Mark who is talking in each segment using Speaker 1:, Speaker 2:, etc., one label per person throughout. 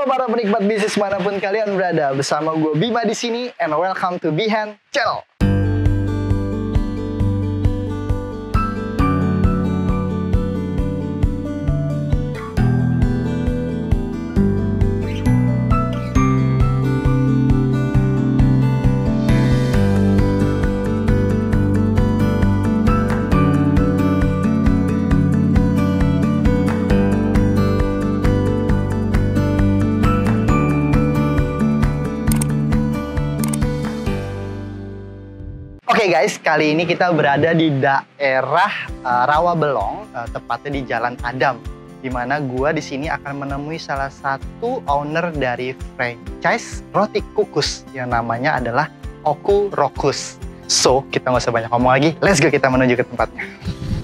Speaker 1: Halo para penikmat bisnis manapun kalian berada, bersama gue Bima di sini, and welcome to Bihan Channel. Oke guys, kali ini kita berada di daerah Rawabelong, tepatnya di Jalan Adam, di mana gua di sini akan menemui salah satu owner dari franchise roti kukus yang namanya adalah Oku Rokus. So, kita nggak usah banyak ngomong lagi, let's go kita menuju ke tempatnya.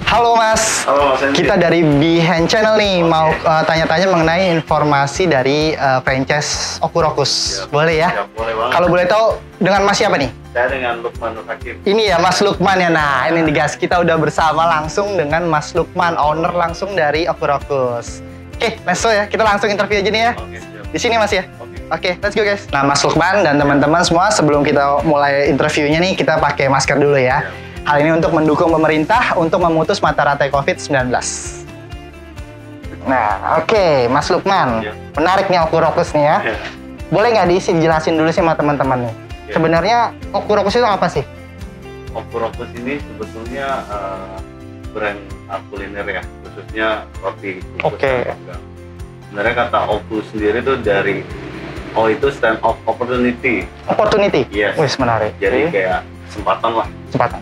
Speaker 1: Halo Mas,
Speaker 2: halo Mas Henry.
Speaker 1: Kita dari Bihan Channel nih, mau tanya-tanya mengenai informasi dari franchise Oku Rokus.
Speaker 2: Ya,
Speaker 1: boleh ya?
Speaker 2: Ya, boleh banget.
Speaker 1: Kalau boleh tahu, dengan Mas siapa nih?
Speaker 2: Saya dengan Lukman Nur Hakim.
Speaker 1: Ini ya Mas Lukman ya. Nah, ini nih guys, kita udah bersama langsung dengan Mas Lukman, owner langsung dari Oku Rokus. Oke, let's go ya. Kita langsung interview aja nih ya.
Speaker 2: Oke, siap.
Speaker 1: Di sini Mas ya.
Speaker 2: Oke.
Speaker 1: Let's go guys. Nah, Mas Lukman dan teman-teman semua, sebelum kita mulai interviewnya nih, kita pakai masker dulu ya. Hal ini untuk mendukung pemerintah untuk memutus mata rantai COVID-19. Nah, oke, Mas Lukman.
Speaker 2: Ya.
Speaker 1: Menarik nih Oku Rokus nih ya.
Speaker 2: Ya.
Speaker 1: Boleh nggak dijelasin dulu sih sama teman-teman nih?
Speaker 2: Ya.
Speaker 1: Sebenarnya Oku Rokus itu apa sih?
Speaker 2: Oku Rokus ini sebetulnya brand kuliner ya, khususnya roti kukus.
Speaker 1: Oke.
Speaker 2: Sebenarnya kata Oku sendiri tuh dari itu stand of opportunity.
Speaker 1: Opportunity?
Speaker 2: Yes.
Speaker 1: Wih, menarik.
Speaker 2: Jadi kayak kesempatan lah.
Speaker 1: Kesempatan.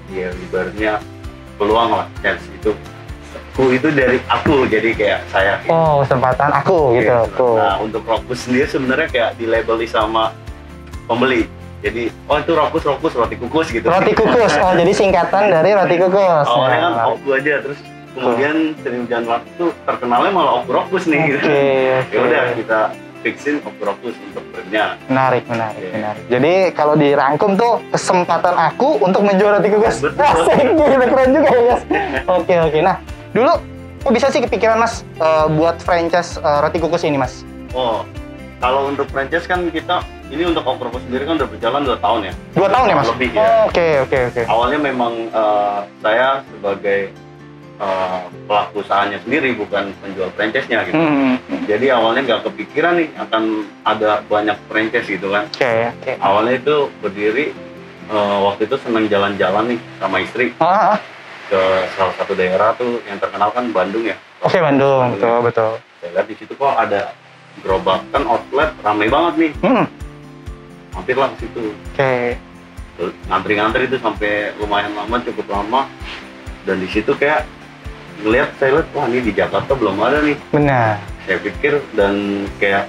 Speaker 2: Ya ibaratnya peluang lah, chance itu. Ku itu dari aku, jadi kayak saya.
Speaker 1: Oh, kesempatan aku gitu. Aku.
Speaker 2: Nah, untuk Rokus sendiri sebenarnya kayak dilabeli sama pembeli. Jadi, itu Rokus roti kukus gitu.
Speaker 1: Roti kukus. Oh, jadi singkatan dari roti kukus.
Speaker 2: Awalnya kan
Speaker 1: Nah,
Speaker 2: Oku aja, terus kemudian sering jalan waktu terkenalnya malah Oku Rokus nih. Gitu.
Speaker 1: Oke.
Speaker 2: Ya udah kita fixin Oku Rokus untuk brandnya.
Speaker 1: Menarik.
Speaker 2: Oke.
Speaker 1: Jadi kalau dirangkum tuh kesempatan aku untuk menjual roti kukus.
Speaker 2: Betul.
Speaker 1: Asik, gitu, keren juga ya guys. Oke. Nah, dulu kok bisa sih kepikiran Mas buat franchise roti kukus ini Mas?
Speaker 2: Oh, kalau untuk franchise kan kita, ini untuk Oku Rokus sendiri kan udah berjalan 2 tahun ya.
Speaker 1: 2 tahun ya Mas?
Speaker 2: Lebih ya.
Speaker 1: Oke.
Speaker 2: Awalnya memang saya sebagai pelaku usahanya sendiri, bukan penjual franchise-nya gitu. Jadi awalnya nggak kepikiran nih akan ada banyak franchise gitu kan.
Speaker 1: Oke.
Speaker 2: Awalnya itu berdiri waktu itu seneng jalan-jalan nih sama istri ke salah satu daerah tuh yang terkenal kan Bandung ya.
Speaker 1: Oke, Bandung. Betul.
Speaker 2: Saya lihat di situ kok ada gerobakan outlet ramai banget nih. Mampirlah ke situ.
Speaker 1: Oke.
Speaker 2: Terus ngantri-ngantri itu sampai lumayan lama, cukup lama. Dan di situ kayak saya lihat, wah ini di Jakarta belum ada nih.
Speaker 1: Benar.
Speaker 2: Saya pikir, dan kayak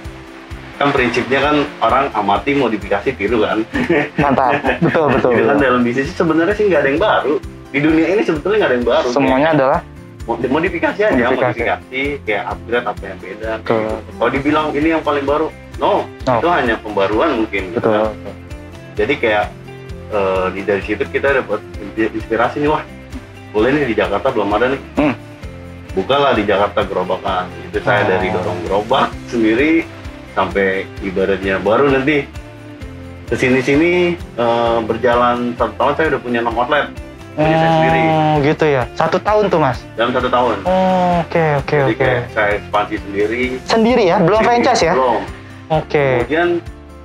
Speaker 2: kan prinsipnya kan orang amati modifikasi tiru kan.
Speaker 1: Mantap. Betul.
Speaker 2: Jadi kan dalam bisnis sebenarnya sih nggak ada yang baru. Di dunia ini sebetulnya nggak ada yang baru.
Speaker 1: Semuanya
Speaker 2: kayak
Speaker 1: adalah
Speaker 2: modifikasi aja, modifikasi kayak upgrade apa yang beda.
Speaker 1: Betul.
Speaker 2: Kalau dibilang ini yang paling baru, no. Itu hanya pembaruan mungkin. Gitu kan. Jadi kayak dari situ kita dapat inspirasi nih, wah boleh nih di Jakarta belum ada nih. Bukalah di Jakarta gerobakan. Itu saya dari dorong gerobak sendiri sampai ibaratnya baru nanti kesini-sini berjalan 1 tahun saya udah punya 6 outlet. Jadi saya sendiri.
Speaker 1: Gitu ya. 1 tahun tuh Mas?
Speaker 2: Dalam 1 tahun.
Speaker 1: Oke.
Speaker 2: Jadi kayak saya ekspansi sendiri.
Speaker 1: Sendiri ya? Belum franchise ya?
Speaker 2: Belum.
Speaker 1: Oke.
Speaker 2: Kemudian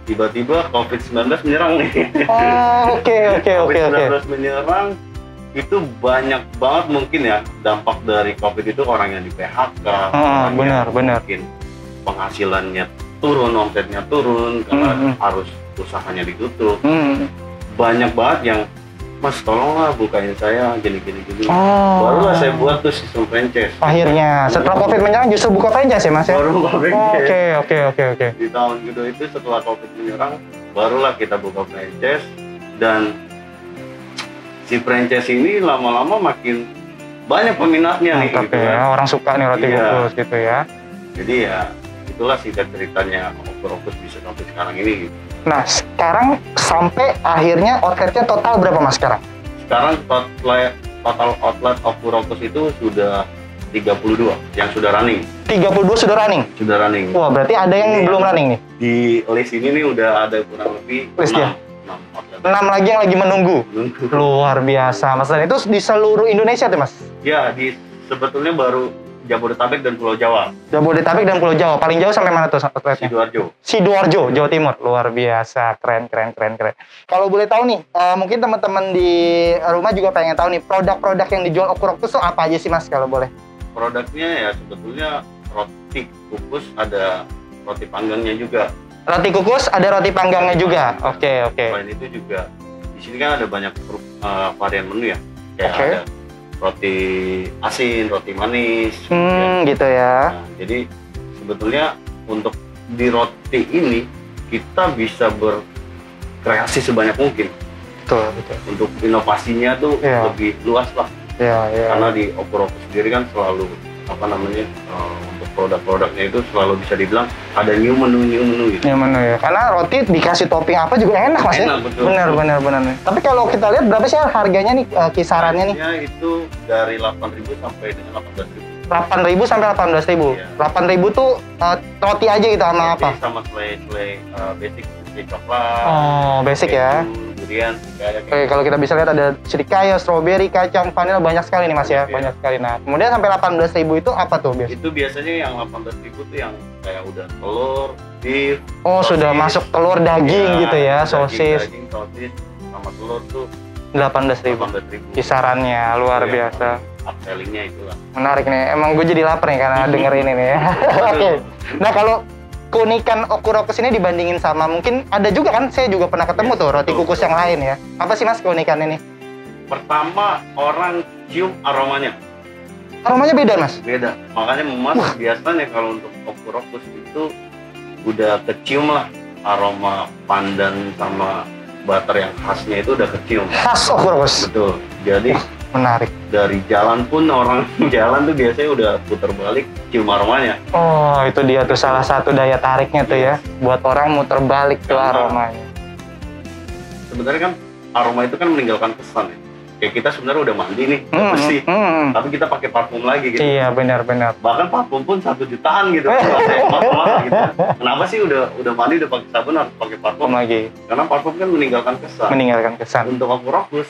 Speaker 2: tiba-tiba COVID-19 menyerang nih.
Speaker 1: Oke.
Speaker 2: COVID-19 menyerang, itu banyak banget mungkin ya dampak dari COVID itu, orang yang di PHK.
Speaker 1: Benar.
Speaker 2: Mungkin penghasilannya turun, omsetnya turun, karena harus usahanya ditutup. Banyak banget yang, Mas tolonglah bukain saya gini. Barulah saya buat tuh sistem franchise.
Speaker 1: Akhirnya setelah COVID menyerang justru buka franchise ya Mas ya?
Speaker 2: Baru buka franchise.
Speaker 1: Oke.
Speaker 2: Di tahun kedua itu setelah COVID menyerang, barulah kita buka franchise. Dan si franchise ini lama-lama makin banyak peminatnya.
Speaker 1: Mantap
Speaker 2: gitu
Speaker 1: ya,
Speaker 2: kan.
Speaker 1: orang suka nih roti kukus gitu ya.
Speaker 2: Jadi ya itulah singkat ceritanya Oku Rokus bisa sampai sekarang ini.
Speaker 1: Nah, sekarang sampai akhirnya outletnya total berapa Mas sekarang?
Speaker 2: Sekarang total outlet Oku Rokus itu sudah 32 yang sudah running.
Speaker 1: 32 sudah running?
Speaker 2: Sudah running.
Speaker 1: Wah, berarti ada yang belum running nih?
Speaker 2: Di list ini nih udah ada kurang lebih
Speaker 1: List
Speaker 2: 6.
Speaker 1: ya? 6 lagi yang lagi menunggu. Luar biasa, Mas. Dan itu di seluruh Indonesia tuh, Mas?
Speaker 2: Ya, sebetulnya baru Jabodetabek dan Pulau Jawa.
Speaker 1: Jabodetabek dan Pulau Jawa. Paling jauh sampai mana tuh atletnya?
Speaker 2: Sidoarjo,
Speaker 1: Jawa Timur. Luar biasa, keren. Kalau boleh tahu nih, mungkin teman-teman di rumah juga pengen tahu nih, produk-produk yang dijual Okuroctus tuh apa aja sih, Mas, kalau boleh?
Speaker 2: Produknya ya sebetulnya roti kukus, ada roti panggangnya juga.
Speaker 1: Roti kukus, ada roti panggangnya juga. Oke.
Speaker 2: Selain itu juga di sini kan ada banyak varian menu ya. Kayak ada roti asin, roti manis.
Speaker 1: Gitu ya.
Speaker 2: Nah, jadi sebetulnya untuk di roti ini kita bisa berkreasi sebanyak mungkin.
Speaker 1: Betul.
Speaker 2: Untuk inovasinya tuh lebih luas lah. Karena di Okuroctus sendiri kan selalu untuk produk-produknya itu selalu bisa dibilang ada new menu gitu.
Speaker 1: New menu ya. Karena roti dikasih topping apa juga enak, Mas.
Speaker 2: Enak, betul.
Speaker 1: Benar. Tapi kalau kita lihat berapa sih harganya nih, kisarannya nih?
Speaker 2: Harganya itu dari 8.000 sampai dengan 18.000.
Speaker 1: 8.000 sampai 18.000.
Speaker 2: Iya.
Speaker 1: 8.000 tuh roti aja gitu sama apa?
Speaker 2: Sama selai basic coklat.
Speaker 1: Oh, basic ya.
Speaker 2: Durian,
Speaker 1: Oke, kalau kita bisa lihat ada srikaya, strawberry, kacang, vanila, banyak sekali nih, Mas ya. Banyak sekali. Nah, kemudian sampai 18.000 itu apa tuh biasanya?
Speaker 2: Itu biasanya yang 18.000 tuh yang kayak udah telur, beef.
Speaker 1: Oh, sosis. Sudah masuk telur, daging gitu ya, sosis.
Speaker 2: Daging, sosis sama telur tuh
Speaker 1: 18.000. Kisarannya luar biasa.
Speaker 2: Upsellingnya itulah.
Speaker 1: Menarik nih. Emang gue jadi lapar nih karena denger ini nih. Oke. Nah, kalau keunikan Okuroctus ini dibandingin sama, mungkin ada juga kan, saya juga pernah ketemu tuh roti kukus yang lain ya. Apa sih, Mas, keunikan ini?
Speaker 2: Pertama, orang cium aromanya.
Speaker 1: Aromanya beda, Mas?
Speaker 2: Beda. Makanya Mas biasanya kalau untuk Okuroctus itu udah kecium lah aroma pandan sama butter yang khasnya itu udah kecium.
Speaker 1: Khas Okuroctus.
Speaker 2: Betul. Jadi
Speaker 1: menarik.
Speaker 2: Dari jalan pun orang jalan tuh biasanya udah putar balik cium aromanya.
Speaker 1: Oh, itu dia tuh salah satu daya tariknya tuh ya, buat orang muter balik tuh aromanya.
Speaker 2: Sebenarnya kan aroma itu kan meninggalkan kesan ya. Kayak kita sebenarnya udah mandi nih, bersih, tapi kita pakai parfum lagi gitu.
Speaker 1: Iya, benar.
Speaker 2: Bahkan parfum pun 1 jutaan gitu. Mahal gitu. Kenapa sih udah mandi udah pakai sabun harus pakai parfum
Speaker 1: lagi?
Speaker 2: Karena parfum kan meninggalkan kesan. Untuk Okuroctus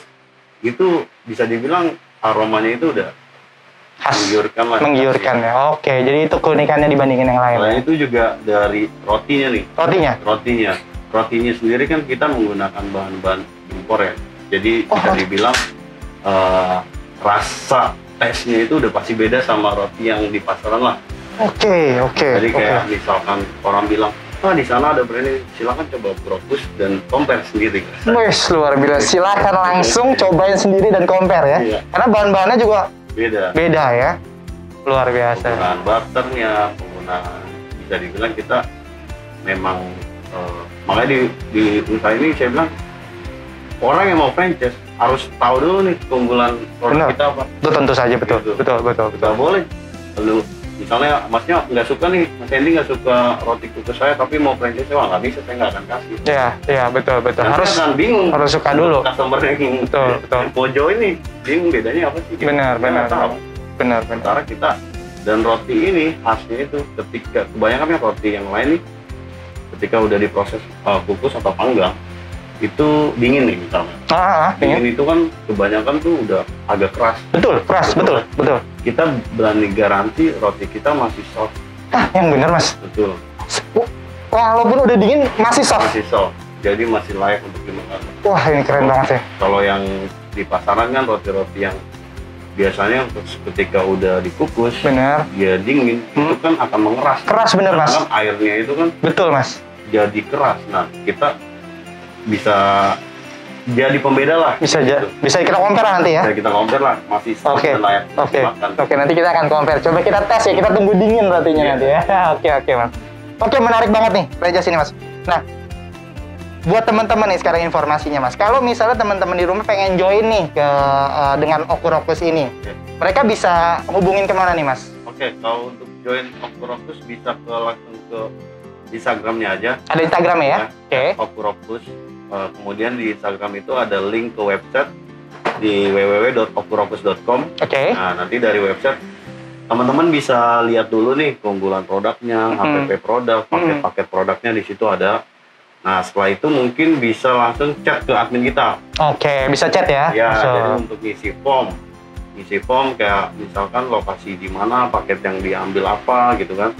Speaker 2: itu bisa dibilang aromanya itu udah
Speaker 1: menggiurkan ya. Oke, jadi itu keunikannya dibandingin yang lain.
Speaker 2: Selain itu juga dari rotinya nih. Rotinya sendiri kan kita menggunakan bahan-bahan impor ya. Jadi bisa dibilang rasa tesnya itu udah pasti beda sama roti yang di pasaran lah. Oke. Jadi kayak misalkan orang bilang, di sana ada brand ini, silakan coba Okuroctus dan compare sendiri.
Speaker 1: Wes, luar biasa. Silakan langsung cobain sendiri dan compare ya. Iya. Karena bahan-bahannya juga beda ya. Luar biasa.
Speaker 2: Penggunaan butternya, penggunaan bisa dibilang kita memang makanya di usaha ini saya bilang orang yang mau franchise harus tahu dulu nih keunggulan produk kita apa.
Speaker 1: Itu tentu saja betul.
Speaker 2: Gak boleh. Lalu misalnya masnya nggak suka nih, Mas Hendy nggak suka roti kukus saya tapi mau franchise, nggak bisa, saya nggak akan kasih. Iya betul.
Speaker 1: Nanti harus
Speaker 2: akan bingung.
Speaker 1: Harus suka dulu.
Speaker 2: Customer yang
Speaker 1: betul.
Speaker 2: Mojo ini bingung bedanya apa sih?
Speaker 1: Benar.
Speaker 2: Sementara kita dan roti ini khasnya itu ketika kebanyakan roti yang lain nih ketika udah diproses kukus atau panggang itu dingin nih misalnya. Dingin itu kan kebanyakan tuh udah agak keras. Betul. Kita berani garansi roti kita masih soft.
Speaker 1: Yang benar, Mas.
Speaker 2: Betul.
Speaker 1: Walaupun udah dingin masih soft.
Speaker 2: Jadi masih layak untuk dimakan.
Speaker 1: Wah, ini keren banget ya.
Speaker 2: Kalau yang di pasaran kan roti-roti yang biasanya ketika udah dikukus, dia dingin, itu kan akan mengeras.
Speaker 1: Keras bener, Mas.
Speaker 2: Kan airnya itu kan.
Speaker 1: Betul, Mas.
Speaker 2: Jadi keras. Nah, kita bisa jadi pembeda lah.
Speaker 1: Bisa kita compare nanti ya.
Speaker 2: Bisa kita compare lah, masih layak dimakan.
Speaker 1: Oke, nanti kita akan compare. Coba kita tes ya, kita tunggu dingin rotinya nanti ya. Oke, Mas. Oke, menarik banget nih franchise ini, Mas. Nah, buat teman-teman nih sekarang informasinya, Mas. Kalau misalnya teman-teman di rumah pengen join nih dengan Okuroctus ini, mereka bisa hubungin kemana nih, Mas?
Speaker 2: Oke, kalau untuk join Okuroctus bisa langsung ke Instagramnya aja.
Speaker 1: Ada Instagramnya ya? Oke.
Speaker 2: Okuroctus. Kemudian di Instagram itu ada link ke website di www.okuroctus.com.
Speaker 1: Oke.
Speaker 2: Nah, nanti dari website teman-teman bisa lihat dulu nih keunggulan produknya, HPP produk, paket-paket produknya di situ ada. Nah, setelah itu mungkin bisa langsung chat ke admin kita.
Speaker 1: Oke, bisa chat ya?
Speaker 2: Ya, jadi untuk ngisi form kayak misalkan lokasi di mana, paket yang diambil apa gitu kan.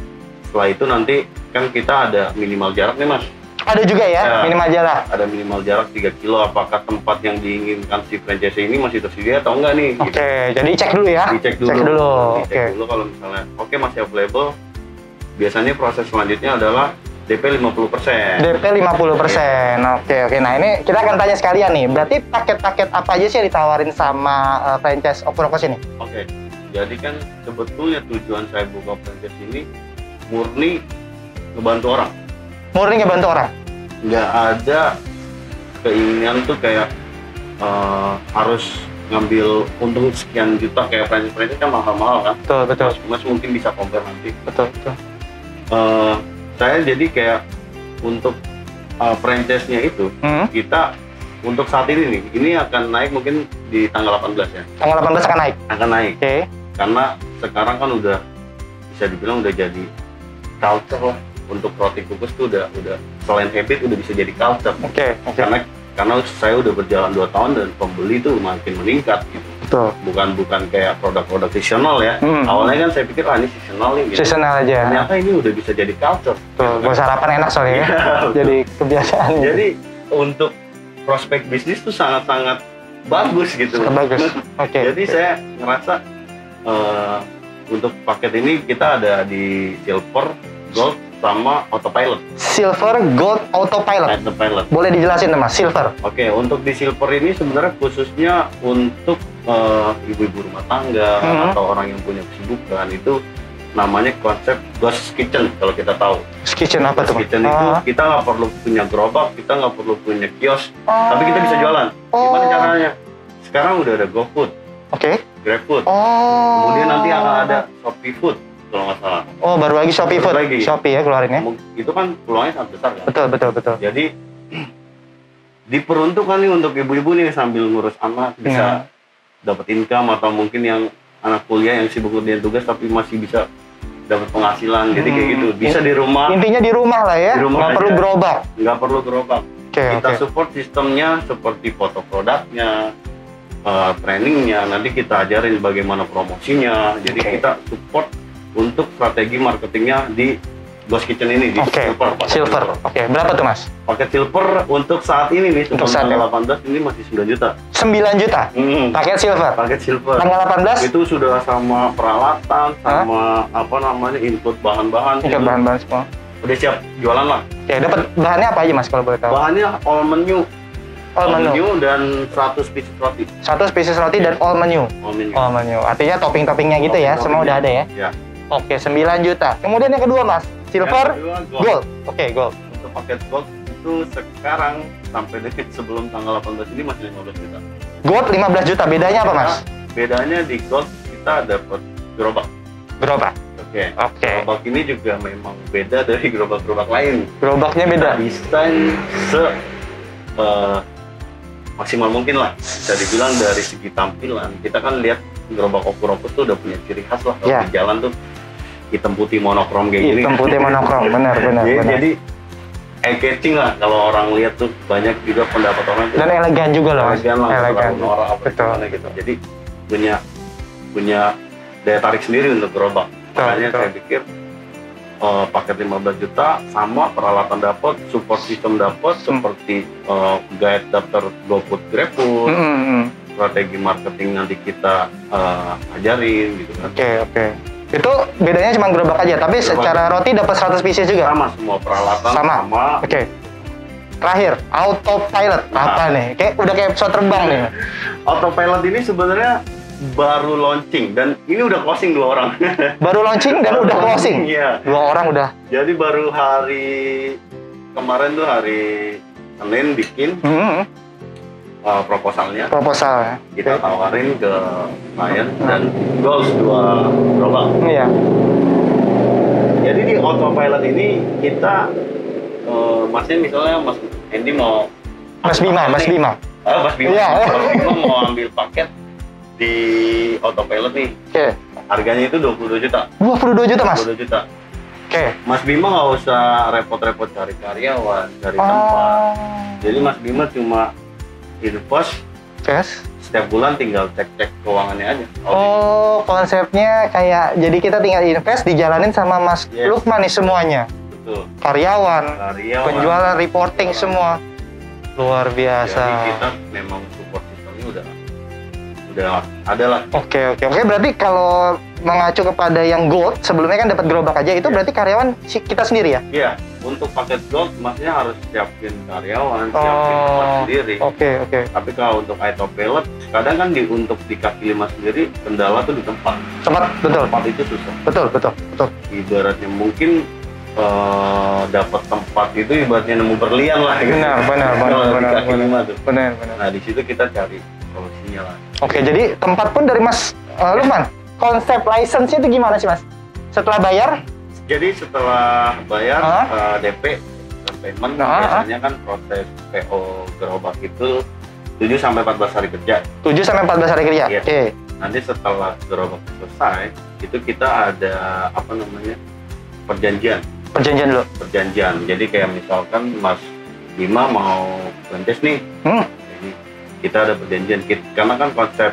Speaker 2: Setelah itu nanti kan kita ada minimal jarak nih Mas.
Speaker 1: Ada juga ya, minimal jarak?
Speaker 2: Ada minimal jarak 3 kilo, apakah tempat yang diinginkan si franchise ini masih tersedia atau enggak nih?
Speaker 1: Oke, jadi cek dulu ya?
Speaker 2: Dicek dulu. Dicek dulu kalau misalnya oke masih available, biasanya proses selanjutnya adalah DP 50%.
Speaker 1: DP 50%, oke. Nah ini kita akan tanya sekalian nih, berarti paket-paket apa aja sih yang ditawarin sama franchise Okurokos ini?
Speaker 2: Oke, jadi kan sebetulnya tujuan saya buka franchise ini murni ngebantu orang.
Speaker 1: Murni ngebantu orang?
Speaker 2: Nggak ada keinginan tuh kayak harus ngambil untung sekian juta kayak franchise kan mahal-mahal kan.
Speaker 1: Betul.
Speaker 2: Mas mungkin bisa compare nanti.
Speaker 1: Betul.
Speaker 2: Saya jadi kayak untuk franchise-nya itu kita untuk saat ini nih, ini akan naik mungkin di tanggal 18 ya.
Speaker 1: Tanggal 18 akan naik?
Speaker 2: Akan naik.
Speaker 1: Oke.
Speaker 2: Karena sekarang kan udah bisa dibilang udah jadi culture lah. Untuk roti kukus tuh udah selain habit udah bisa jadi culture.
Speaker 1: Oke.
Speaker 2: Karena saya udah berjalan 2 tahun dan pembeli tuh makin meningkat gitu.
Speaker 1: Betul.
Speaker 2: Bukan kayak produk-produk seasonal ya. Awalnya kan saya pikir ini seasonal nih gitu.
Speaker 1: Seasonal aja.
Speaker 2: Ternyata ini udah bisa jadi culture.
Speaker 1: Tuh, buat sarapan enak soalnya ya. Jadi kebiasaan.
Speaker 2: Jadi untuk prospek bisnis tuh sangat-sangat bagus gitu.
Speaker 1: Bagus. Oke.
Speaker 2: Jadi saya ngerasa untuk paket ini kita ada di silver, gold, sama autopilot.
Speaker 1: Silver, gold, autopilot. Boleh dijelasin Mas, silver?
Speaker 2: Oke, untuk di silver ini sebenarnya khususnya untuk ibu-ibu rumah tangga atau orang yang punya kesibukan, itu namanya konsep ghost kitchen kalau kita tahu.
Speaker 1: Ghost kitchen apa tuh?
Speaker 2: Ghost kitchen itu kita nggak perlu punya gerobak, kita nggak perlu punya kios, tapi kita bisa jualan. Gimana caranya? Sekarang udah ada GoFood, GrabFood, kemudian nanti akan ada Shopee Food kalau nggak salah.
Speaker 1: Baru lagi Shopee Food. Shopee ya keluarin ya.
Speaker 2: Itu kan peluangnya sangat besar kan?
Speaker 1: Betul.
Speaker 2: Jadi diperuntukkan nih untuk ibu-ibu nih sambil ngurus anak bisa dapat income, atau mungkin yang anak kuliah yang sibuk ngerjain tugas tapi masih bisa dapat penghasilan. Jadi kayak gitu. Bisa di rumah. Intinya di rumah
Speaker 1: lah ya. Nggak perlu gerobak.
Speaker 2: Nggak perlu gerobak. Kita support sistemnya seperti foto produknya, trainingnya. Nanti kita ajarin bagaimana promosinya. Jadi kita support untuk strategi marketingnya di Ghost Kitchen ini di silver. Berapa tuh Mas? Paket silver untuk saat ini nih, untuk tanggal 18 ini masih 9 juta.
Speaker 1: 9 juta? Paket silver?
Speaker 2: Paket silver.
Speaker 1: Tanggal 18?
Speaker 2: Itu sudah sama peralatan, sama input bahan-bahan.
Speaker 1: Bahan-bahan semua.
Speaker 2: Udah siap jualan lah.
Speaker 1: Dapat bahannya apa aja Mas kalau boleh tahu?
Speaker 2: Bahannya all menu. All menu dan 100 pieces roti. 100 pieces roti dan all menu.
Speaker 1: All menu. Artinya topping-toppingnya gitu ya, semua udah ada ya?
Speaker 2: Ya.
Speaker 1: 9 juta. Kemudian yang kedua Mas, silver, gold. Gold.
Speaker 2: Untuk paket gold itu sekarang sampai detik sebelum tanggal 18 ini masih 15 juta.
Speaker 1: Gold 15 juta, bedanya apa Mas?
Speaker 2: Bedanya di gold kita dapat gerobak. Gerobak ini juga memang beda dari gerobak-gerobak lain.
Speaker 1: Gerobaknya beda?
Speaker 2: Desain maksimal mungkin lah. Bisa dibilang dari segi tampilan, kita kan lihat gerobak Okurokos tuh udah punya ciri khas lah. Kalau di jalan tuh hitam putih monokrom kayak gini.
Speaker 1: Hitam putih monokrom, benar.
Speaker 2: Jadi eye-catching lah kalau orang lihat tuh, banyak juga pendapat orang.
Speaker 1: Dan elegan juga loh.
Speaker 2: Elegan, norak apa gimana gitu. Jadi punya daya tarik sendiri untuk gerobak. Makanya saya pikir paket 15 juta sama peralatan dapat, support system dapat, seperti guide daftar GoFood, GrabFood, strategi marketing nanti kita ajarin gitu kan.
Speaker 1: Oke. Itu bedanya cuma gerobak aja, tapi secara roti dapat 100 pieces juga?
Speaker 2: Sama, semua peralatan sama.
Speaker 1: Oke. Terakhir, autopilot. Apa nih? Udah kayak pesawat terbang nih.
Speaker 2: Autopilot ini sebenarnya baru launching dan ini udah closing 2 orang.
Speaker 1: Baru launching dan udah closing?
Speaker 2: Iya.
Speaker 1: 2 orang udah.
Speaker 2: Jadi baru hari kemarin tuh hari Senin bikin proposalnya. Kita tawarin ke klien dan goals 2 gerobak.
Speaker 1: Iya.
Speaker 2: Jadi di autopilot ini kita misalnya Mas Andy mau
Speaker 1: Mas Bima.
Speaker 2: Mas Bima
Speaker 1: Iya.
Speaker 2: Mas Bima mau ambil paket di autopilot nih. Harganya itu 22 juta.
Speaker 1: 22 juta, Mas?
Speaker 2: 22 juta.
Speaker 1: Oke.
Speaker 2: Mas Bima nggak usah repot-repot cari karyawan, cari tempat. Jadi Mas Bima cuma invest, setiap bulan tinggal cek-cek keuangannya aja.
Speaker 1: Oh, konsepnya kayak jadi kita tinggal invest, dijalanin sama Mas Lukman nih semuanya.
Speaker 2: Betul.
Speaker 1: Karyawan, penjualan, reporting semua. Luar biasa.
Speaker 2: Jadi kita memang support sistemnya udah ada lah.
Speaker 1: Oke. Berarti kalau mengacu kepada yang gold, sebelumnya kan dapat gerobak aja, itu berarti karyawan kita sendiri ya?
Speaker 2: Iya, untuk paket gold maksudnya harus siapin karyawan, siapin tempat sendiri.
Speaker 1: Oke.
Speaker 2: Tapi kalau untuk iTop Pellet, kadang kan untuk di kaki lima sendiri, kendala tuh di tempat.
Speaker 1: Betul.
Speaker 2: Tempat itu susah.
Speaker 1: Betul.
Speaker 2: Ibaratnya mungkin dapat tempat itu ibaratnya nemu berlian lah.
Speaker 1: Benar. Benar.
Speaker 2: Nah di situ kita cari solusinya lah.
Speaker 1: Oke, jadi tempat pun dari Mas Lukman. Konsep license-nya itu gimana sih, Mas? Setelah bayar?
Speaker 2: Jadi setelah bayar DP dan payment, biasanya kan proses PO gerobak itu 7 sampai 14 hari kerja.
Speaker 1: 7 sampai 14 hari kerja.
Speaker 2: Iya.
Speaker 1: Oke.
Speaker 2: Nanti setelah gerobak selesai, itu kita ada perjanjian. Perjanjian. Jadi kayak misalkan Mas Bima mau franchise nih. Jadi kita ada perjanjian. Karena kan konsep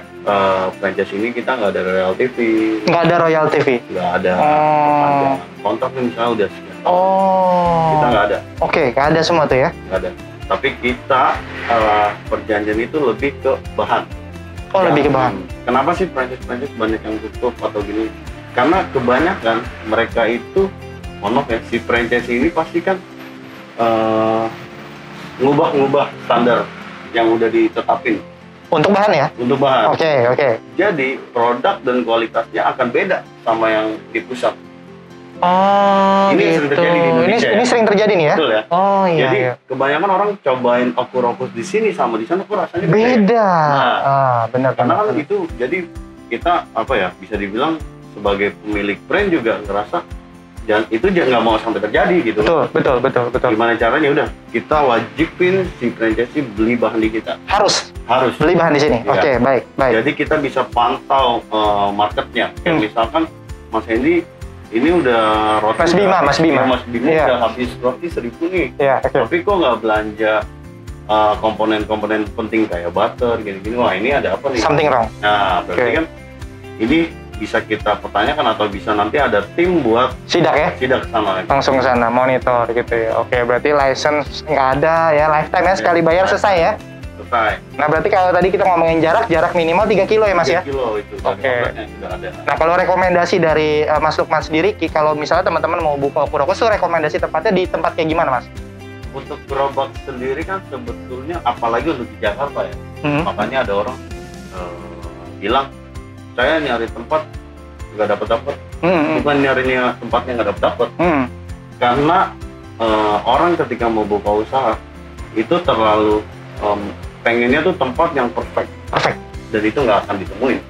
Speaker 2: franchise ini kita nggak ada royalty fee.
Speaker 1: Nggak ada royalty fee?
Speaker 2: Nggak ada perpanjangan kontrak nih misalnya udah sekian tahun. Kita nggak ada.
Speaker 1: Oke, nggak ada semua tuh ya?
Speaker 2: Nggak ada. Tapi kita perjanjian itu lebih ke bahan.
Speaker 1: Lebih ke bahan.
Speaker 2: Kenapa sih franchise banyak yang tutup atau gini? Karena kebanyakan mereka itu si franchise ini pasti kan ngubah standar yang udah ditetapin.
Speaker 1: Untuk bahan ya?
Speaker 2: Untuk bahan.
Speaker 1: Oke.
Speaker 2: Jadi produk dan kualitasnya akan beda sama yang di pusat.
Speaker 1: Ini
Speaker 2: gitu. Sering terjadi di Indonesia.
Speaker 1: Ini sering terjadi nih ya?
Speaker 2: Betul ya. Jadi
Speaker 1: iya.
Speaker 2: kebanyakan orang cobain Okurokos di sini sama di sana kok rasanya
Speaker 1: beda.
Speaker 2: Benar. Karena kan itu jadi kita bisa dibilang sebagai pemilik brand juga ngerasa dan itu nggak mau sampai terjadi gitu.
Speaker 1: Betul.
Speaker 2: Gimana caranya? Udah kita wajibin si franchise beli bahan di kita.
Speaker 1: Harus beli bahan di sini.
Speaker 2: Ya.
Speaker 1: Oke, baik.
Speaker 2: Jadi kita bisa pantau marketnya. Kayak misalkan Mas Hendy ini udah roti. Mas Bima udah habis roti 1.000 nih. Tapi kok nggak belanja komponen-komponen penting kayak butter gini-gini? Wah, ini ada apa nih?
Speaker 1: Something wrong.
Speaker 2: Nah, berarti kan ini bisa kita pertanyakan atau bisa nanti ada tim buat sidak ke sana.
Speaker 1: Langsung ke sana, monitor gitu ya. Oke, berarti license nggak ada ya, lifetime ya, sekali bayar selesai ya?
Speaker 2: Selesai.
Speaker 1: Nah, berarti kalau tadi kita ngomongin jarak minimal 3 kilo ya, Mas ya?
Speaker 2: 3 kilo itu.
Speaker 1: Oke.
Speaker 2: Sudah ada.
Speaker 1: Nah, kalau rekomendasi dari Mas Lukman sendiri, kalau misalnya teman-teman mau buka Okurokos, tuh rekomendasi tempatnya di tempat kayak gimana, Mas?
Speaker 2: Untuk gerobak sendiri kan sebetulnya, apalagi untuk di Jakarta ya, makanya ada orang bilang, saya nyari tempat nggak dapat, bukan nyari tempatnya nggak dapat, karena orang ketika mau buka usaha itu terlalu pengennya tuh tempat yang perfect, dan itu nggak akan ditemuin.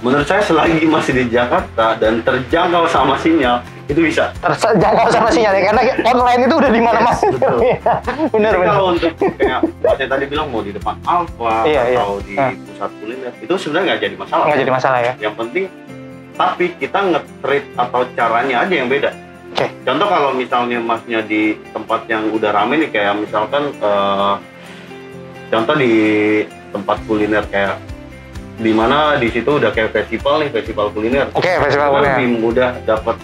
Speaker 2: Menurut saya selagi masih di Jakarta dan terjangkau sama sinyal, itu bisa.
Speaker 1: Terjangkau sama sinyal ya, karena online itu udah di mana-mana.
Speaker 2: Betul.
Speaker 1: Benar.
Speaker 2: Kalau untuk kayak saya tadi bilang mau di depan Alfa atau di pusat kuliner, itu sebenarnya nggak jadi masalah.
Speaker 1: Nggak jadi masalah ya.
Speaker 2: Yang penting, tapi kita nge-treat atau caranya aja yang beda. Contoh kalau misalnya masnya di tempat yang udah rame nih, kayak misalkan contoh di tempat kuliner kayak di mana di situ udah kayak festival kuliner.
Speaker 1: Festival kuliner.
Speaker 2: Lebih mudah dapat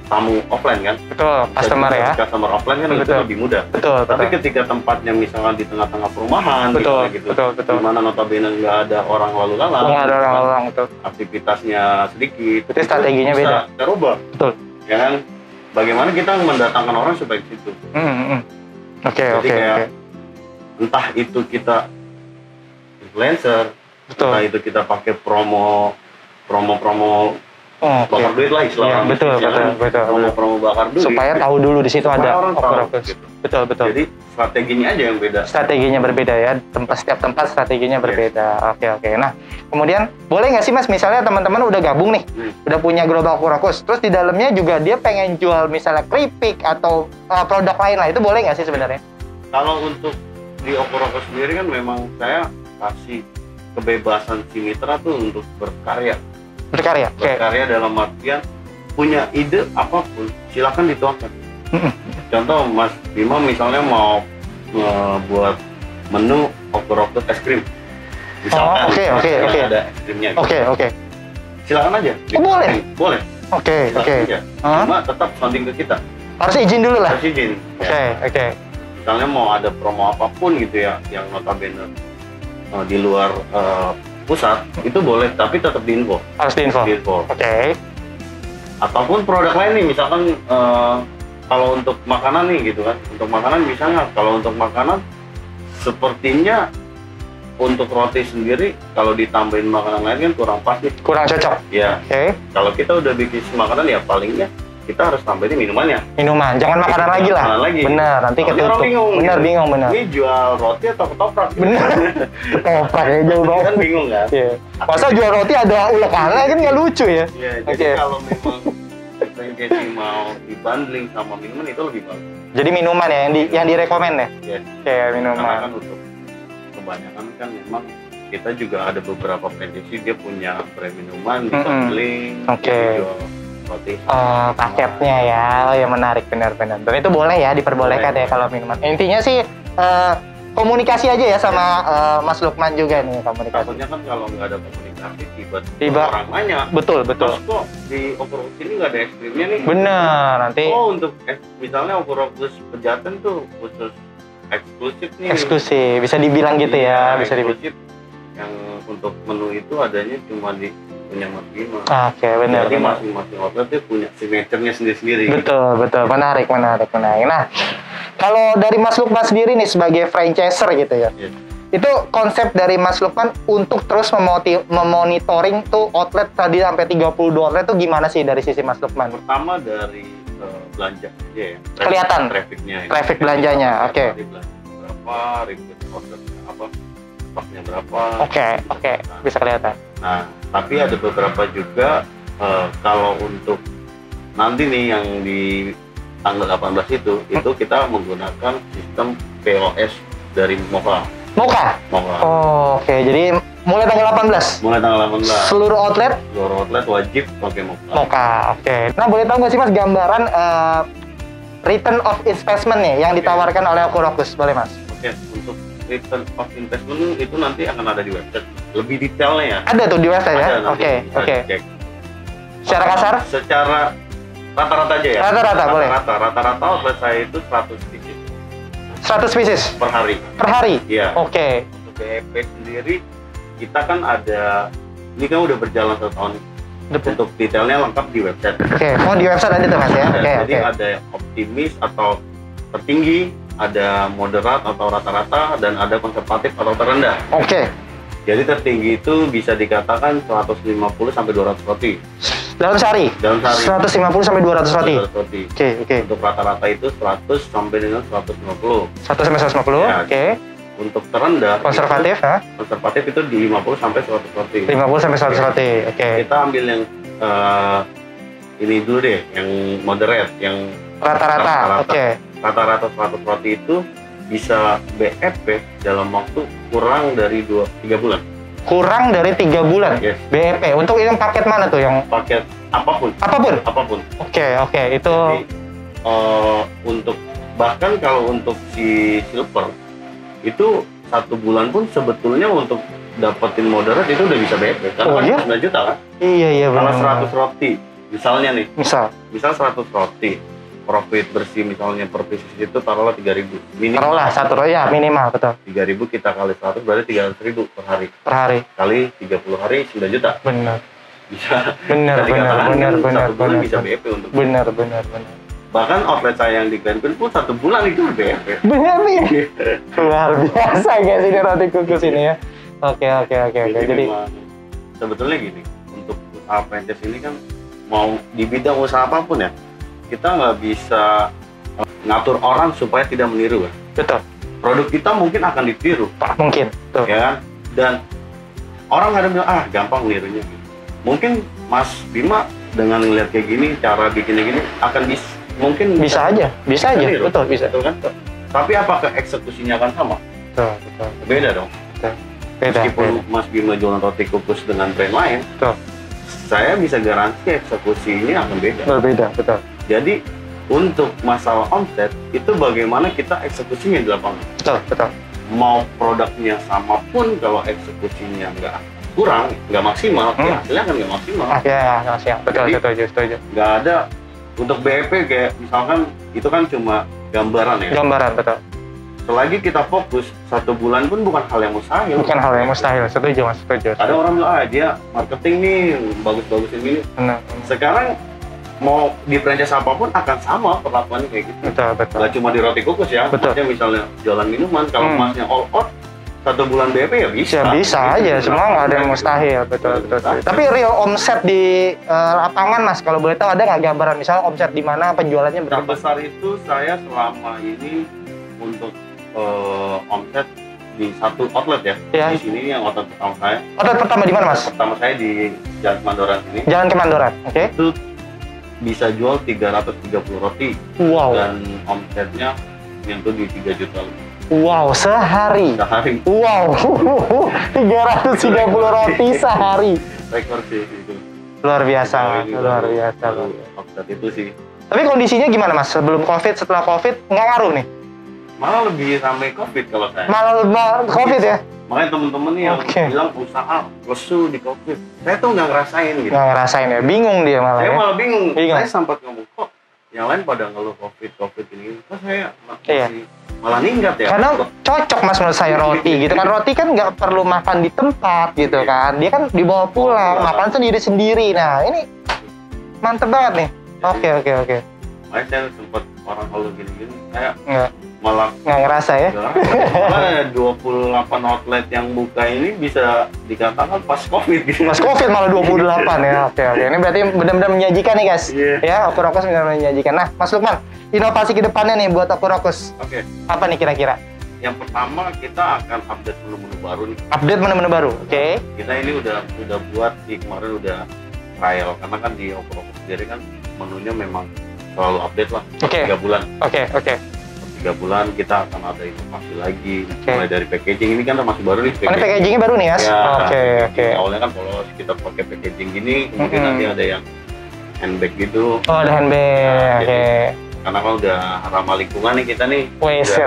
Speaker 2: tamu offline kan?
Speaker 1: Betul, customer ya.
Speaker 2: Customer offline kan itu lebih mudah. Tapi ketika tempatnya misalnya di tengah-tengah perumahan,
Speaker 1: betul.
Speaker 2: Di mana notabene nggak ada orang lalu lalang.
Speaker 1: Nggak ada orang lalu lalang, betul.
Speaker 2: Aktivitasnya sedikit.
Speaker 1: Itu strateginya beda.
Speaker 2: Bisa terubah.
Speaker 1: Betul.
Speaker 2: Ya kan? Bagaimana kita mendatangkan orang supaya ke situ? Jadi kayak entah itu kita influencer, entah itu kita pakai promo bakar duit lah istilahnya.
Speaker 1: Betul.
Speaker 2: Promo bakar duit.
Speaker 1: Supaya tahu dulu di situ ada
Speaker 2: Okurokos.
Speaker 1: Gitu. Betul.
Speaker 2: Jadi strateginya aja yang beda.
Speaker 1: Strateginya berbeda ya. Setiap tempat strateginya berbeda. Oke. Nah, kemudian boleh nggak sih Mas, misalnya teman-teman udah gabung nih, udah punya gerobak Okurokos, terus di dalamnya juga dia pengen jual misalnya keripik atau produk lain lah, itu boleh nggak sih sebenarnya?
Speaker 2: Kalau untuk di Okurokos sendiri kan memang saya kasih kebebasan si mitra tuh untuk berkarya.
Speaker 1: Berkarya.
Speaker 2: Berkarya dalam artian punya ide apapun, silakan dituangkan. Contoh Mas Bima misalnya mau buat menu opor-opor es krim. Misalkan ada es krimnya.
Speaker 1: Oke.
Speaker 2: Silakan aja.
Speaker 1: Boleh.
Speaker 2: Boleh.
Speaker 1: Oke.
Speaker 2: Cuma tetap sounding ke kita.
Speaker 1: Harus izin dulu lah.
Speaker 2: Harus izin.
Speaker 1: Oke.
Speaker 2: Misalnya mau ada promo apapun gitu ya, yang notabene di luar pusat, itu boleh, tapi tetap diinfo.
Speaker 1: Harus diinfo. Oke.
Speaker 2: Ataupun produk lain nih, misalkan kalau untuk makanan nih gitu kan, untuk makanan misalnya, kalau untuk makanan sepertinya untuk roti sendiri kalau ditambahin makanan lain kan kurang pas nih.
Speaker 1: Kurang cocok.
Speaker 2: Ya. Kalau kita udah bikin makanan ya palingnya kita harus tambahin minumannya.
Speaker 1: Minuman, jangan makanan lagi lah. Benar, nanti ketutup. Bingung.
Speaker 2: Ini jual roti atau ketoprak?
Speaker 1: Benar. Ketoprak ya jauh banget.
Speaker 2: Kan bingung kan?
Speaker 1: Iya. Masa jual roti ada ulekannya kan nggak lucu ya?
Speaker 2: Iya. Jadi kalau memang franchise mau dibundling sama minuman itu lebih bagus. Jadi
Speaker 1: minuman ya yang direkomend ya?
Speaker 2: Iya.
Speaker 1: Kayak minuman.
Speaker 2: Karena kan untuk kebanyakan kan memang kita juga ada beberapa franchise dia punya brand minuman dibundling. Jual roti.
Speaker 1: Paketnya ya, yang menarik benar-benar. Dan itu boleh ya, diperbolehkan ya kalau minuman. Intinya sih komunikasi aja ya sama Mas Lukman juga nih komunikasi.
Speaker 2: Takutnya kan kalau nggak ada komunikasi tiba-tiba orang nanya.
Speaker 1: Betul.
Speaker 2: Mas kok di Opor ini nggak ada es krimnya nih?
Speaker 1: Benar, nanti.
Speaker 2: Untuk misalnya Opor Pejaten tuh khusus eksklusif nih.
Speaker 1: Eksklusif, bisa dibilang gitu ya, bisa
Speaker 2: eksklusif. Yang untuk menu itu adanya cuma di punya Mas Bima.
Speaker 1: Oke, benar.
Speaker 2: Jadi masing-masing outlet itu punya signature-nya sendiri-sendiri.
Speaker 1: Betul. Menarik. Nah, kalau dari Mas Lukman sendiri nih sebagai franchiser gitu ya. Itu konsep dari Mas Lukman untuk terus memonitoring tuh outlet tadi sampai 32 outlet tuh gimana sih dari sisi Mas Lukman?
Speaker 2: Pertama dari belanja aja ya.
Speaker 1: Kelihatan
Speaker 2: Trafficnya.
Speaker 1: Traffic belanjanya, oke.
Speaker 2: Berapa, repeat order apa, stoknya berapa.
Speaker 1: Oke. Bisa kelihatan.
Speaker 2: Nah, tapi ada beberapa juga kalau untuk nanti nih yang di tanggal 18 itu kita menggunakan sistem POS dari Moka. Oke,
Speaker 1: jadi mulai tanggal 18. Seluruh outlet
Speaker 2: wajib pakai
Speaker 1: Moka. Oke. Nah, boleh tahu nggak sih Mas gambaran return of investment nih yang ditawarkan oleh Okurocus, boleh Mas?
Speaker 2: Oke, untuk return of investment itu nanti akan ada di website. Lebih detailnya ya.
Speaker 1: Ada tuh di website ya? Oke. Secara kasar?
Speaker 2: Secara rata-rata aja ya?
Speaker 1: Rata-rata boleh.
Speaker 2: Rata-rata outlet saya itu 100 pieces.
Speaker 1: 100 pieces?
Speaker 2: Per hari.
Speaker 1: Per hari?
Speaker 2: Iya.
Speaker 1: Oke.
Speaker 2: Untuk BEP sendiri, kita kan ada, ini kan udah berjalan 1 tahun. Untuk detailnya lengkap di website.
Speaker 1: Oke, di website ada tuh Mas ya?
Speaker 2: Jadi ada yang optimis atau tertinggi, ada moderat atau rata-rata, dan ada konservatif atau terendah.
Speaker 1: Oke.
Speaker 2: Jadi tertinggi itu bisa dikatakan 150 sampai 200 roti.
Speaker 1: Dalam sehari? 150 sampai 200 roti. Oke.
Speaker 2: Untuk rata-rata itu 100 sampai dengan 150.
Speaker 1: 1 sampai 150.
Speaker 2: Ya,
Speaker 1: oke.
Speaker 2: Untuk terendah
Speaker 1: konservatif,
Speaker 2: konservatif itu di 50 sampai 100 roti.
Speaker 1: 50 sampai 100 roti. Oke.
Speaker 2: Kita ambil yang ini dulu deh, yang moderate, yang
Speaker 1: rata-rata. Oke.
Speaker 2: Rata-rata 100 roti itu bisa BEP dalam waktu kurang dari 3 bulan.
Speaker 1: Kurang dari 3 bulan?
Speaker 2: Yes.
Speaker 1: BEP. Untuk yang paket mana tuh? Yang
Speaker 2: paket apapun. Oke. Itu jadi, untuk bahkan kalau untuk si silver itu 1 bulan pun sebetulnya untuk dapetin moderate itu udah bisa BEP. Karena
Speaker 1: iya?
Speaker 2: 9 juta kan?
Speaker 1: Iya benar.
Speaker 2: Kalau 100 roti misalnya nih.
Speaker 1: Misal
Speaker 2: 100 roti. Profit bersih misalnya per pieces itu taruhlah 3.000 minimal.
Speaker 1: Taruhlah 1 roti ya minimal, betul.
Speaker 2: 3.000 kita kali 100 berarti 300.000 per hari.
Speaker 1: Kali
Speaker 2: 30 hari 9 juta.
Speaker 1: Benar.
Speaker 2: Bisa.
Speaker 1: Benar.
Speaker 2: Bulan bisa BEP untuk.
Speaker 1: Benar.
Speaker 2: Bahkan outlet saya yang di Grand Prix pun 1 bulan itu BEP.
Speaker 1: Benar nih. Luar biasa guys ini roti kukus ini ya. Oke. Jadi
Speaker 2: sebetulnya gini, untuk usaha franchise ini kan mau di bidang usaha apapun ya, kita nggak bisa ngatur orang supaya tidak meniru kan?
Speaker 1: Betul.
Speaker 2: Produk kita mungkin akan ditiru.
Speaker 1: Mungkin. Betul.
Speaker 2: Ya kan? Dan orang kadang bilang, gampang nirunya. Mungkin Mas Bima dengan ngeliat kayak gini, cara bikinnya gini, akan bisa aja.
Speaker 1: Niru. Betul, bisa.
Speaker 2: Betul kan? Tapi apakah eksekusinya akan sama?
Speaker 1: Betul.
Speaker 2: Beda dong.
Speaker 1: Betul.
Speaker 2: Meskipun Mas Bima jualan roti kukus dengan brand lain,
Speaker 1: betul,
Speaker 2: saya bisa garansi eksekusinya akan beda.
Speaker 1: berbeda, betul.
Speaker 2: Jadi untuk masalah omset itu bagaimana kita eksekusinya di lapangan.
Speaker 1: Betul, betul.
Speaker 2: Mau produknya sama pun kalau eksekusinya nggak kurang, nggak maksimal, ya hasilnya kan nggak maksimal.
Speaker 1: Ya, maksimal. Betul,
Speaker 2: Jadi,
Speaker 1: setuju.
Speaker 2: Nggak ada untuk BEP kayak misalkan itu kan cuma gambaran ya.
Speaker 1: Gambaran, betul.
Speaker 2: Selagi kita fokus 1 bulan pun bukan hal yang mustahil.
Speaker 1: Bukan hal yang mustahil, setuju Mas, setuju.
Speaker 2: Ada orang bilang, dia marketing nih, bagus-bagusin gini.
Speaker 1: Benar.
Speaker 2: Sekarang mau di franchise apapun akan sama perlakuannya kayak gitu.
Speaker 1: Betul.
Speaker 2: Nggak cuma di roti kukus ya,
Speaker 1: Betul.
Speaker 2: maksudnya misalnya jualan minuman, kalau Masnya all out 1 bulan BEP ya bisa.
Speaker 1: Ya bisa aja, semua nggak ada yang mustahil, betul. Tapi real omset di lapangan Mas, kalau boleh tahu ada nggak gambaran misalnya omset di mana penjualannya berapa?
Speaker 2: Terbesar itu saya selama ini untuk omset di 1 outlet ya.
Speaker 1: Ya.
Speaker 2: Di sini yang outlet pertama saya.
Speaker 1: Outlet pertama di mana Mas?
Speaker 2: Pertama saya di Jalan Kemandoran sini.
Speaker 1: Jalan Kemandoran, oke.
Speaker 2: Itu bisa jual 330 roti.
Speaker 1: Wow.
Speaker 2: Dan omsetnya nyentuh di 3 juta lebih.
Speaker 1: Wow, sehari. Wow, 330 roti sehari.
Speaker 2: Rekor sih itu.
Speaker 1: Luar biasa, luar biasa.
Speaker 2: Omset itu sih.
Speaker 1: Tapi kondisinya gimana Mas? Sebelum COVID, setelah COVID, nggak ngaruh nih?
Speaker 2: Malah lebih ramai COVID kalau saya.
Speaker 1: Malah COVID ya?
Speaker 2: Makanya temen-temen yang bilang usaha lesu di COVID. Saya tuh nggak ngerasain gitu.
Speaker 1: Nggak ngerasain ya? Bingung dia malah
Speaker 2: saya
Speaker 1: ya?
Speaker 2: malah bingung. Saya sempat ngomong, kok yang lain pada ngeluh COVID ini. Kok saya masih malah ninggat ya?
Speaker 1: Karena cocok Mas menurut saya roti gitu kan. Roti kan nggak perlu makan di tempat gitu kan. Dia kan dibawa pulang, makan sendiri-sendiri. Nah ini mantep banget nih. Oke.
Speaker 2: Makanya saya sempat orang kalau gini-gini, saya
Speaker 1: malah nggak ngerasa ya?
Speaker 2: Malah 28 outlet yang buka ini bisa dikatakan pas COVID gitu.
Speaker 1: Pas COVID malah 28 ya. Oke. Ini berarti benar-benar menyajikan nih guys. Ya, Okurokos benar-benar menyajikan. Nah, Mas Lukman, inovasi ke depannya nih buat Okurokos.
Speaker 2: Oke.
Speaker 1: Apa nih kira-kira?
Speaker 2: Yang pertama kita akan update menu-menu baru nih.
Speaker 1: Update menu-menu baru, oke.
Speaker 2: Kita ini udah buat kemarin udah trial karena kan di Okurokos sendiri kan menunya memang selalu update lah. 3 bulan. Oke. 3 bulan kita akan ada inovasi lagi, mulai dari packaging ini kan masih baru nih.
Speaker 1: Ini packagingnya baru nih ya? Oke.
Speaker 2: Awalnya kan kalau kita pakai packaging gini, kemudian nanti ada yang handbag gitu.
Speaker 1: Oh, ada handbag, oke.
Speaker 2: Karena kan udah ramah lingkungan nih kita nih.
Speaker 1: Wih,
Speaker 2: udah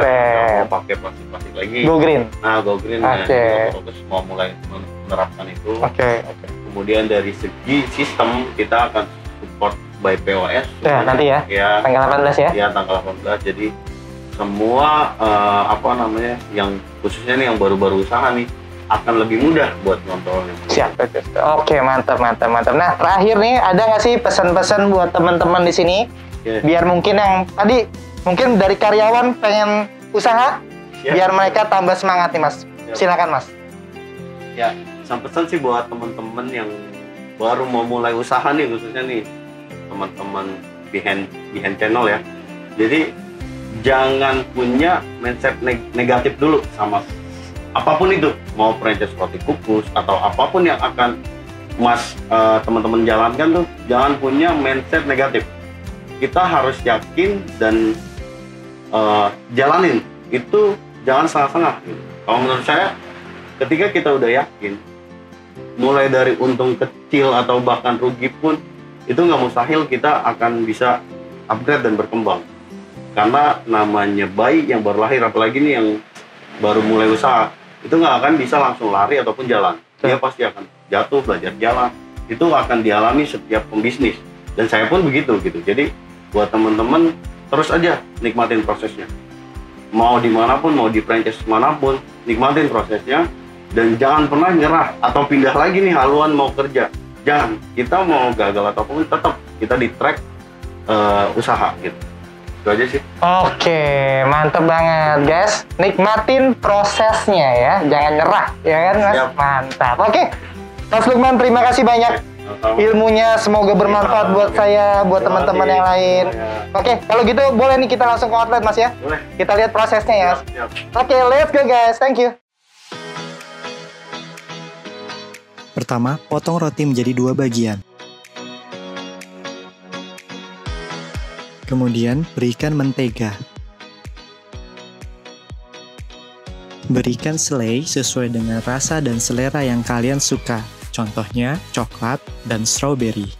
Speaker 2: mau pakai plastik lagi.
Speaker 1: Go green.
Speaker 2: Nah, go green. Terus mau mulai menerapkan itu.
Speaker 1: Oke.
Speaker 2: Kemudian dari segi sistem kita akan support by POS.
Speaker 1: Ya, nanti ya. Tanggal 18 ya?
Speaker 2: Iya, tanggal 18. Jadi semua yang khususnya nih yang baru-baru usaha nih akan lebih mudah buat ngontrolnya.
Speaker 1: Siap. Oke, mantap. Nah, terakhir nih ada nggak sih pesan-pesan buat teman-teman di sini? Biar mungkin yang tadi mungkin dari karyawan pengen usaha, biar mereka tambah semangat nih Mas. Silakan Mas.
Speaker 2: Ya, pesan sih buat teman-teman yang baru mau mulai usaha nih, khususnya nih teman-teman behind channel ya. Jadi jangan punya mindset negatif dulu sama apapun itu, mau franchise roti kukus atau apapun yang akan teman-teman jalankan tuh, jangan punya mindset negatif. Kita harus yakin dan jalanin itu, jangan setengah-setengah gitu. Kalau menurut saya, ketika kita udah yakin, mulai dari untung kecil atau bahkan rugi pun itu nggak mustahil kita akan bisa upgrade dan berkembang. Karena namanya bayi yang baru lahir, apalagi nih yang baru mulai usaha, itu nggak akan bisa langsung lari ataupun jalan. Dia pasti akan jatuh, belajar jalan. Itu akan dialami setiap pembisnis. Dan saya pun begitu gitu. Jadi buat teman-teman terus aja nikmatin prosesnya. Mau dimanapun, mau di franchise manapun, nikmatin prosesnya. Dan jangan pernah nyerah atau pindah lagi nih haluan mau kerja. Jangan. Kita mau gagal ataupun tetap kita di track usaha gitu. Itu aja sih. Oke,
Speaker 1: mantep banget guys. Nikmatin prosesnya ya, jangan nyerah, ya kan Mas? Siap. Mantap. Oke, Mas Lukman, terima kasih banyak ilmunya. Semoga bermanfaat buat saya, buat teman-teman yang lain. Oke, kalau gitu boleh nih kita langsung ke outlet Mas ya? Boleh. Kita lihat prosesnya ya. Oke, let's go guys. Thank you.
Speaker 3: Pertama, potong roti menjadi 2 bagian. Kemudian berikan mentega. Berikan selai sesuai dengan rasa dan selera yang kalian suka. Contohnya coklat dan strawberry.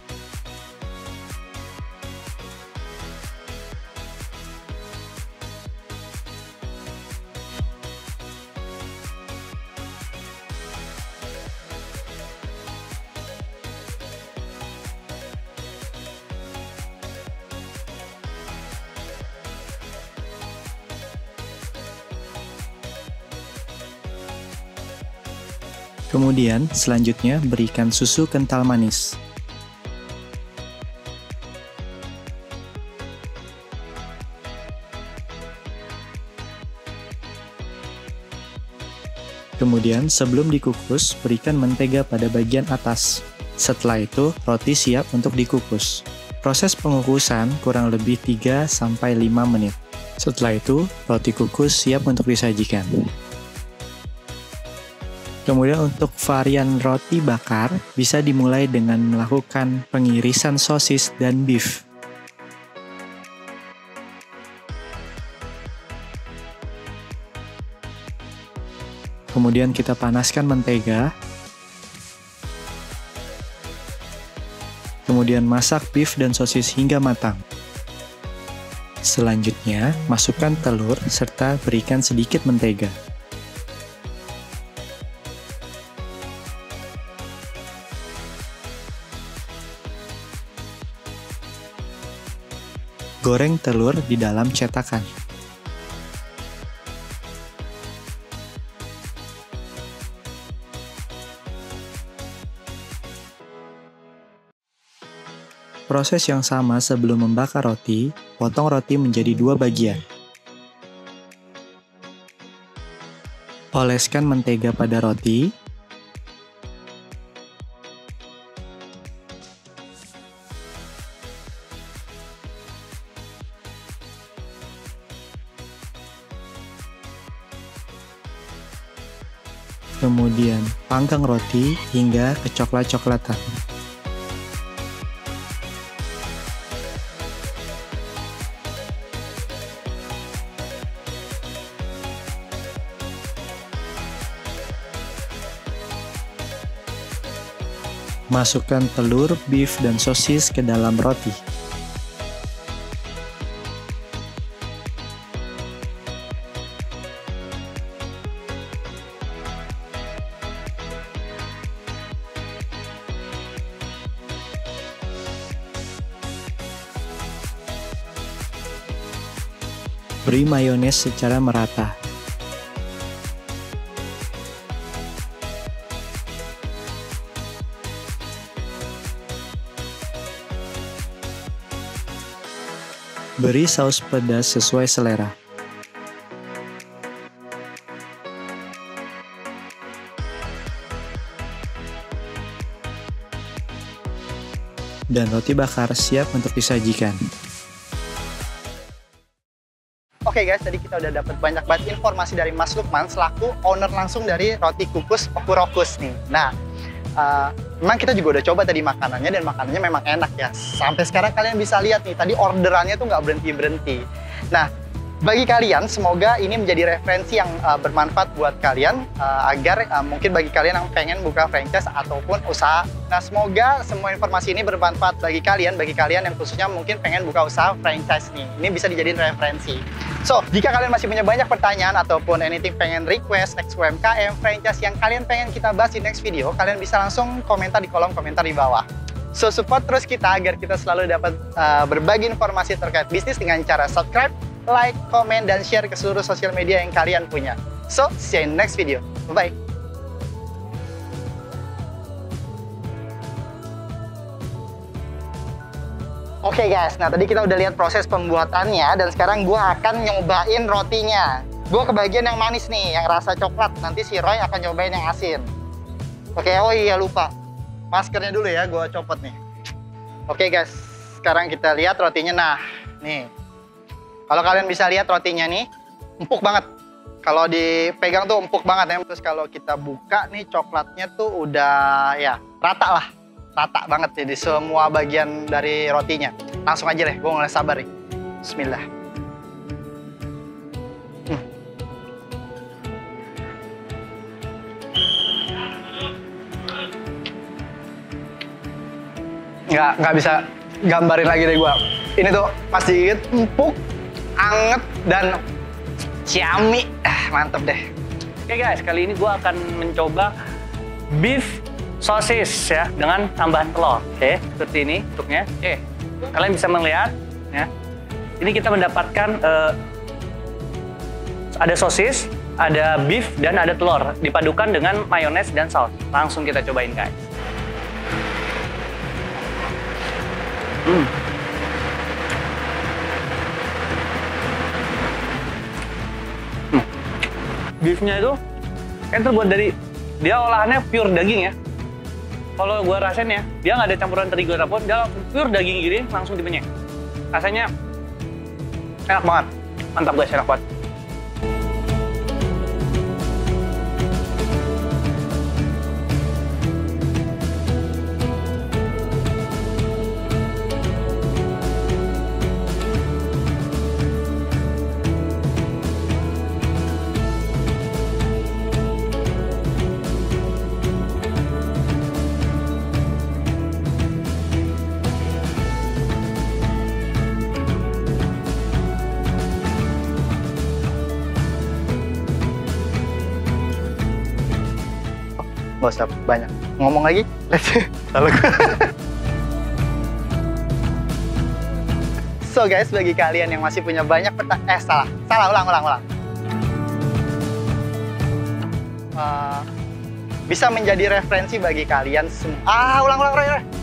Speaker 3: Kemudian, selanjutnya berikan susu kental manis. Kemudian, sebelum dikukus, berikan mentega pada bagian atas. Setelah itu, roti siap untuk dikukus. Proses pengukusan kurang lebih 3-5 menit. Setelah itu, roti kukus siap untuk disajikan. Kemudian untuk varian roti bakar, bisa dimulai dengan melakukan pengirisan sosis dan beef. Kemudian kita panaskan mentega. Kemudian masak beef dan sosis hingga matang. Selanjutnya, masukkan telur serta berikan sedikit mentega. Goreng telur di dalam cetakan. Proses yang sama sebelum membakar roti, potong roti menjadi 2 bagian. Oleskan mentega pada roti. Kemudian panggang roti hingga kecoklat-coklatan. Masukkan telur, beef, dan sosis ke dalam roti. Beri mayones secara merata. Beri saus pedas sesuai selera. Dan roti bakar siap untuk disajikan.
Speaker 1: Oke guys, tadi kita udah dapat banyak banget informasi dari Mas Lukman selaku owner langsung dari roti kukus Okurokus nih. Nah, memang kita juga udah coba tadi makanannya dan makanannya memang enak ya. Sampai sekarang kalian bisa lihat nih, tadi orderannya tuh nggak berhenti-berhenti. Nah, bagi kalian semoga ini menjadi referensi yang bermanfaat buat kalian agar mungkin bagi kalian yang pengen buka franchise ataupun usaha. Nah, semoga semua informasi ini bermanfaat bagi kalian yang khususnya mungkin pengen buka usaha franchise nih. Ini bisa dijadiin referensi. So, jika kalian masih punya banyak pertanyaan ataupun anything pengen request next UMKM franchise yang kalian pengen kita bahas di next video, kalian bisa langsung komentar di kolom komentar di bawah. So, support terus kita agar kita selalu dapat berbagi informasi terkait bisnis dengan cara subscribe, like, komen, dan share ke seluruh sosial media yang kalian punya. So, see you in next video. Bye-bye. Oke guys, nah tadi kita udah lihat proses pembuatannya dan sekarang gue akan nyobain rotinya. Gue kebagian yang manis nih, yang rasa coklat. Nanti si Roy akan nyobain yang asin. Oke, oh iya lupa. Maskernya dulu ya, gue copot nih. Oke guys, sekarang kita lihat rotinya. Nah, nih. Kalau kalian bisa lihat rotinya nih, empuk banget. Kalau dipegang tuh empuk banget ya. Terus kalau kita buka nih, coklatnya tuh udah ya rata lah. Rata banget ya di semua bagian dari rotinya. Langsung aja deh, gue nggak sabar nih. Bismillah. nggak bisa gambarin lagi deh gua. Ini tuh masih empuk, anget dan ciami. Mantep deh.
Speaker 4: Oke guys, kali ini gua akan mencoba beef sosis ya dengan tambahan telur. Oke, seperti ini bentuknya. Oke, kalian bisa melihat ya. Ini kita mendapatkan ada sosis, ada beef dan ada telur dipadukan dengan mayones dan saus. Langsung kita cobain guys. Beefnya itu kan terbuat dari, dia olahannya pure daging ya. Kalau gua rasain ya, dia nggak ada campuran terigu apapun, dia pure daging gini langsung dipenyek. Rasanya enak banget, mantap guys, enak banget.
Speaker 1: Gak usah banyak ngomong lagi. Lalu so guys, bagi kalian yang masih punya banyak ulang. Bisa menjadi referensi bagi kalian semua. Ulang.